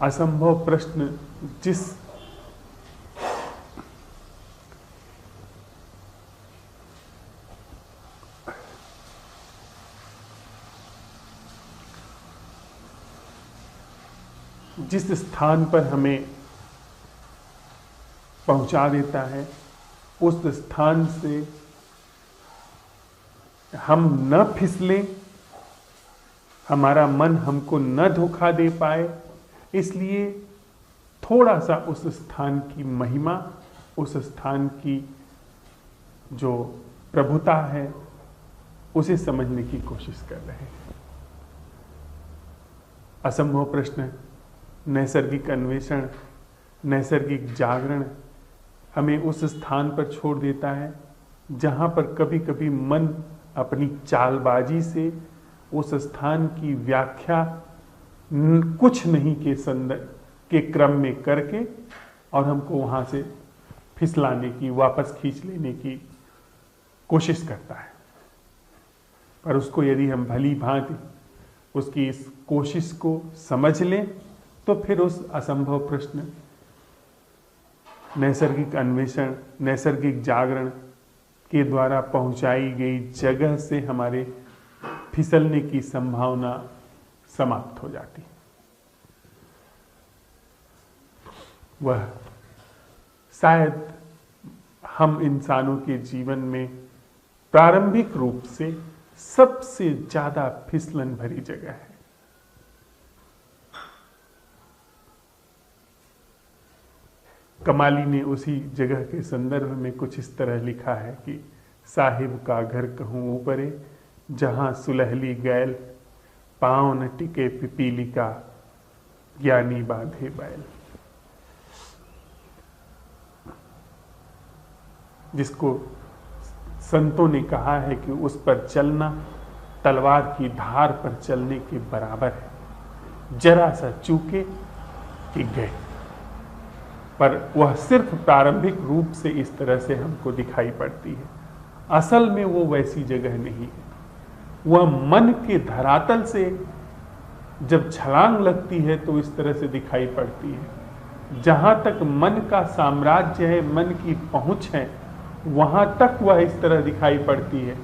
असंभव प्रश्न जिस स्थान पर हमें पहुंचा देता है, उस स्थान से हम न फिसलें, हमारा मन हमको न धोखा दे पाए, इसलिए थोड़ा सा उस स्थान की महिमा, उस स्थान की जो प्रभुता है, उसे समझने की कोशिश कर रहे हैं। असंभव प्रश्न, नैसर्गिक अन्वेषण, नैसर्गिक जागरण हमें उस स्थान पर छोड़ देता है जहां पर कभी कभी मन अपनी चालबाजी से उस स्थान की व्याख्या कुछ नहीं के क्रम में करके और हमको वहां से फिसलाने की, वापस खींच लेने की कोशिश करता है। पर उसको यदि हम भली भांति उसकी इस कोशिश को समझ लें तो फिर उस असंभव प्रश्न, नैसर्गिक अन्वेषण, नैसर्गिक जागरण के द्वारा पहुंचाई गई जगह से हमारे फिसलने की संभावना समाप्त हो जाती है। वह शायद हम इंसानों के जीवन में प्रारंभिक रूप से सबसे ज्यादा फिसलन भरी जगह है। कमाली ने उसी जगह के संदर्भ में कुछ इस तरह लिखा है कि साहिब का घर कहूं ऊपरे, जहां सुलहली गैल, पांव न टिके पिपीली का, ज्ञानी बांधे बैल। जिसको संतों ने कहा है कि उस पर चलना तलवार की धार पर चलने के बराबर है, जरा सा चूके कि गए। पर वह सिर्फ प्रारंभिक रूप से इस तरह से हमको दिखाई पड़ती है, असल में वो वैसी जगह नहीं है। वह मन के धरातल से जब छलांग लगती है तो इस तरह से दिखाई पड़ती है। जहां तक मन का साम्राज्य है, मन की पहुंच है, वहां तक वह इस तरह दिखाई पड़ती है।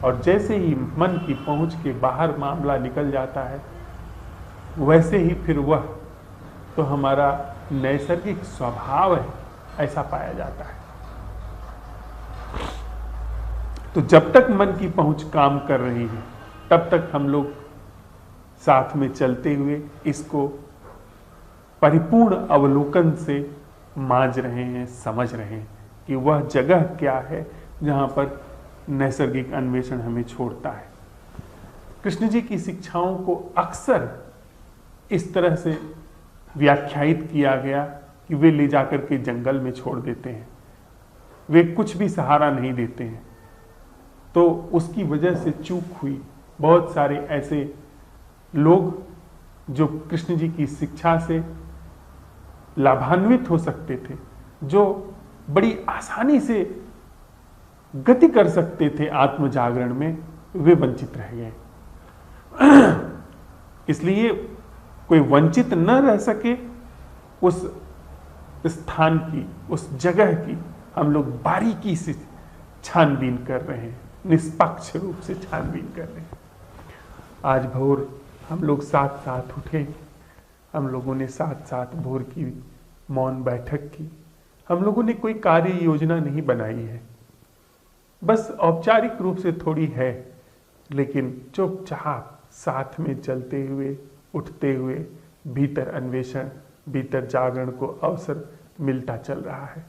और जैसे ही मन की पहुंच के बाहर मामला निकल जाता है, वैसे ही फिर वह तो हमारा नैसर्गिक स्वभाव है, ऐसा पाया जाता है। तो जब तक मन की पहुंच काम कर रही है, तब तक हम लोग साथ में चलते हुए इसको परिपूर्ण अवलोकन से मांझ रहे हैं, समझ रहे हैं कि वह जगह क्या है जहां पर नैसर्गिक अन्वेषण हमें छोड़ता है। कृष्ण जी की शिक्षाओं को अक्सर इस तरह से व्याख्यायित किया गया कि वे ले जाकर के जंगल में छोड़ देते हैं, वे कुछ भी सहारा नहीं देते हैं। तो उसकी वजह से चूक हुई। बहुत सारे ऐसे लोग जो कृष्ण जी की शिक्षा से लाभान्वित हो सकते थे, जो बड़ी आसानी से गति कर सकते थे आत्म जागरण में, वे वंचित रह गए। इसलिए कोई वंचित न रह सके, उस स्थान की, उस जगह की हम लोग बारीकी से छानबीन कर रहे हैं, निष्पक्ष रूप से छानबीन कर रहे हैं। आज भोर हम लोग साथ साथ उठे, हम लोगों ने साथ साथ भोर की मौन बैठक की। हम लोगों ने कोई कार्य योजना नहीं बनाई है, बस औपचारिक रूप से थोड़ी है, लेकिन चुपचाप साथ में चलते हुए, उठते हुए भीतर अन्वेषण, भीतर जागरण को अवसर मिलता चल रहा है।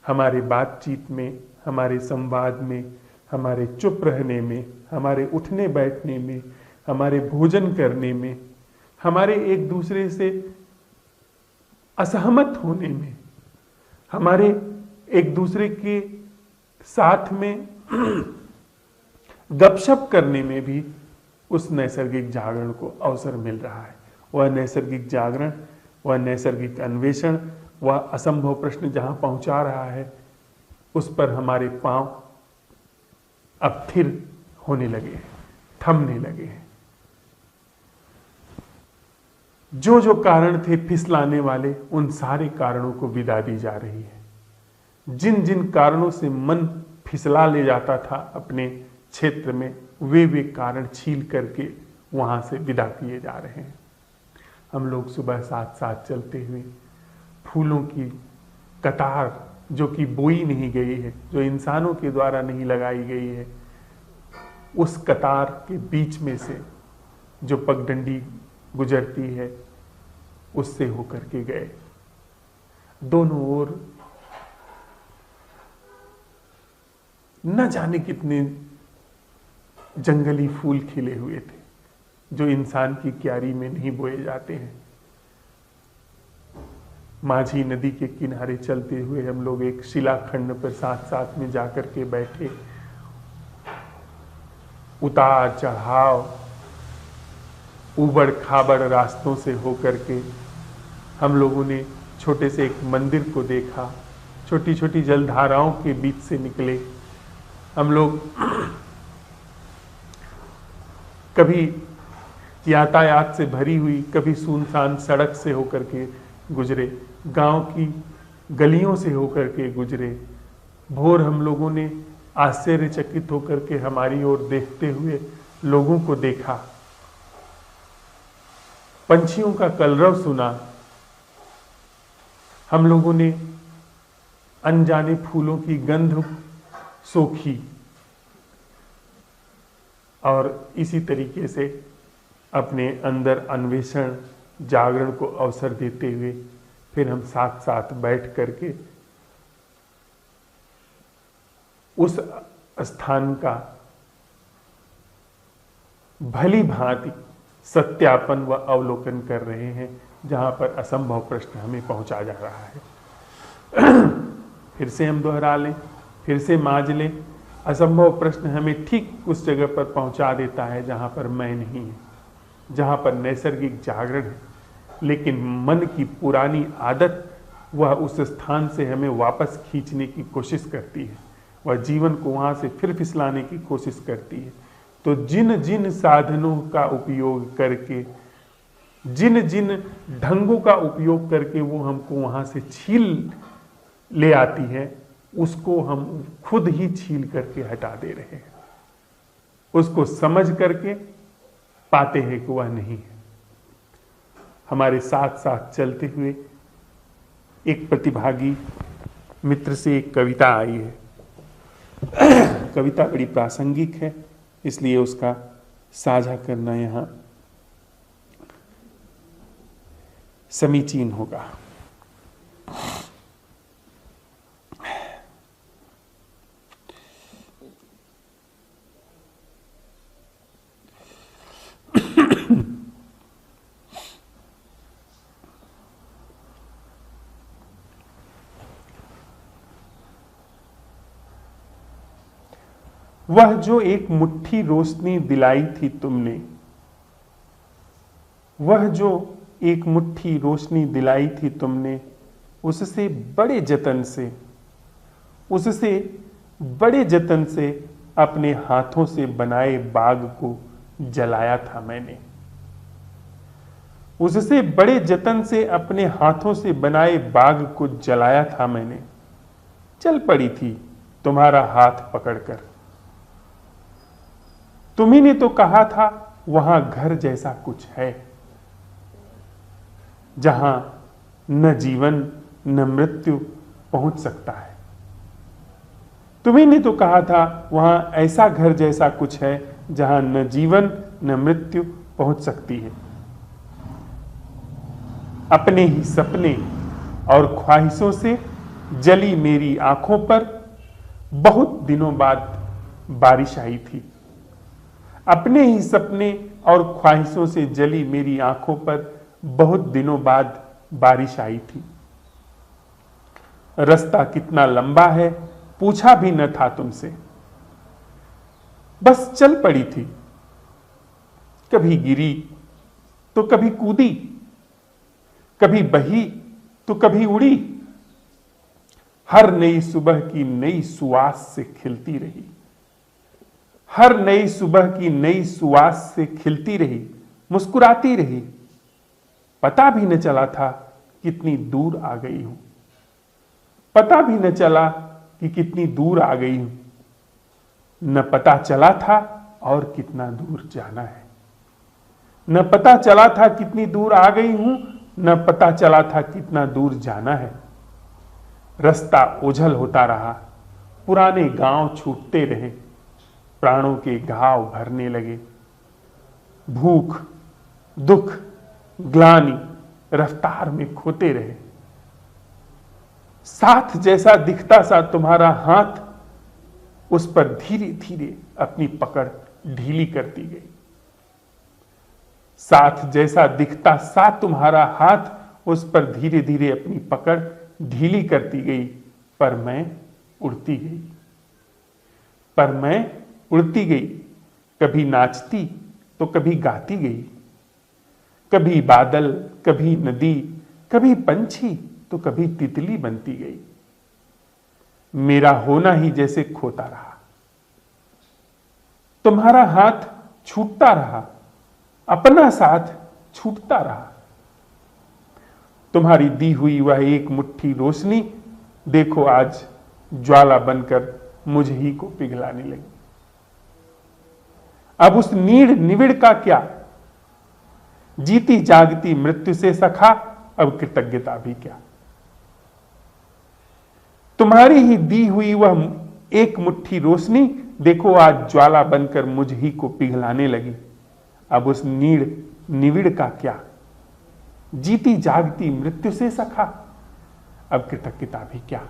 हमारे बातचीत में, हमारे संवाद में, हमारे चुप रहने में, हमारे उठने बैठने में, हमारे भोजन करने में, हमारे एक दूसरे से असहमत होने में, हमारे एक दूसरे के साथ में गपशप करने में भी उस नैसर्गिक जागरण को अवसर मिल रहा है। वह नैसर्गिक जागरण, वह नैसर्गिक अन्वेषण, वह असंभव प्रश्न जहां पहुंचा रहा है, उस पर हमारे पांव अब थिर होने लगे हैं, थमने लगे हैं। जो जो कारण थे फिसलाने वाले, उन सारे कारणों को विदा दी जा रही है। जिन जिन कारणों से मन फिसला ले जाता था अपने क्षेत्र में, वे कारण छील करके वहां से विदा किए जा रहे हैं। हम लोग सुबह साथ साथ चलते हुए फूलों की कतार जो कि बोई नहीं गई है, जो इंसानों के द्वारा नहीं लगाई गई है, उस कतार के बीच में से जो पगडंडी गुजरती है, उससे होकर के गए। दोनों ओर न जाने कितने जंगली फूल खिले हुए थे, जो इंसान की क्यारी में नहीं बोए जाते हैं। माझी नदी के किनारे चलते हुए हम लोग एक शिलाखंड पर साथ साथ में जाकर के बैठे। उतार चढ़ाव, उबड़ खाबड़ रास्तों से होकर के हम लोगों ने छोटे से एक मंदिर को देखा। छोटी छोटी जलधाराओं के बीच से निकले हम लोग। कभी यातायात से भरी हुई, कभी सुनसान सड़क से होकर के गुजरे, गांव की गलियों से होकर के गुजरे। भोर हम लोगों ने आश्चर्यचकित होकर के हमारी ओर देखते हुए लोगों को देखा। पंछियों का कलरव सुना। हम लोगों ने अनजाने फूलों की गंध सोखी और इसी तरीके से अपने अंदर अन्वेषण, जागरण को अवसर देते हुए फिर हम साथ साथ बैठ करके उस स्थान का भली भांति सत्यापन व अवलोकन कर रहे हैं, जहां पर असंभव प्रश्न हमें पहुंचा जा रहा है। फिर से हम दोहरा लें, फिर से मांझ लें। असंभव प्रश्न हमें ठीक उस जगह पर पहुंचा देता है जहां पर मैं नहीं है, जहां पर नैसर्गिक जागरण है। लेकिन मन की पुरानी आदत वह उस स्थान से हमें वापस खींचने की कोशिश करती है, वह जीवन को वहां से फिर फिसलाने की कोशिश करती है। तो जिन जिन साधनों का उपयोग करके, जिन जिन ढंगों का उपयोग करके वो हमको वहां से छील ले आती है, उसको हम खुद ही छील करके हटा दे रहे हैं। उसको समझ करके पाते हैं कि वह नहीं है। हमारे साथ साथ चलते हुए एक प्रतिभागी मित्र से एक कविता आई है। कविता बड़ी प्रासंगिक है, इसलिए उसका साझा करना यहां समीचीन होगा। वह जो एक मुट्ठी रोशनी दिलाई थी तुमने, वह जो एक मुट्ठी रोशनी दिलाई थी तुमने, उससे बड़े जतन से, उससे बड़े जतन से अपने हाथों से बनाए बाग को जलाया था मैंने। उससे बड़े जतन से अपने हाथों से बनाए बाग को जलाया था मैंने। चल पड़ी थी तुम्हारा हाथ पकड़कर। तुम्ही ने तो कहा था वहां घर जैसा कुछ है, जहां न जीवन न मृत्यु पहुंच सकता है। तुम्ही ने तो कहा था वहां ऐसा घर जैसा कुछ है जहां न जीवन न मृत्यु पहुंच सकती है। अपने ही सपने और ख्वाहिशों से जली मेरी आंखों पर बहुत दिनों बाद बारिश आई थी। अपने ही सपने और ख्वाहिशों से जली मेरी आंखों पर बहुत दिनों बाद बारिश आई थी। रास्ता कितना लंबा है पूछा भी न था तुमसे, बस चल पड़ी थी। कभी गिरी तो कभी कूदी, कभी बही तो कभी उड़ी। हर नई सुबह की नई सुवास से खिलती रही, हर नई सुबह की नई सुवास से खिलती रही, मुस्कुराती रही। पता भी न चला था कितनी दूर आ गई हूं। पता भी न चला कि कितनी दूर आ गई हूं। न पता चला था और कितना दूर जाना है। न पता चला था कितनी दूर आ गई हूं, न पता चला था कितना दूर जाना है। रास्ता ओझल होता रहा, पुराने गांव छूटते रहे, प्राणों के घाव भरने लगे। भूख, दुख, ग्लानि रफ्तार में खोते रहे। साथ जैसा दिखता सा तुम्हारा हाथ उस पर धीरे धीरे अपनी पकड़ ढीली करती गई। साथ जैसा दिखता सा तुम्हारा हाथ उस पर धीरे धीरे अपनी पकड़ ढीली करती गई, पर मैं उड़ती गई। पर मैं उड़ती गई, कभी नाचती तो कभी गाती गई। कभी बादल, कभी नदी, कभी पंछी तो कभी तितली बनती गई। मेरा होना ही जैसे खोता रहा। तुम्हारा हाथ छूटता रहा, अपना साथ छूटता रहा। तुम्हारी दी हुई वह एक मुट्ठी रोशनी देखो आज ज्वाला बनकर मुझ ही को पिघलाने लगी। अब उस नीड़ निविड़ का क्या, जीती जागती मृत्यु से सखा अब कृतज्ञता भी क्या। तुम्हारी ही दी हुई वह एक मुट्ठी रोशनी देखो आज ज्वाला बनकर मुझ ही को पिघलाने लगी। अब उस नीड़ निविड़ का क्या, जीती जागती मृत्यु से सखा अब कृतज्ञता भी क्या।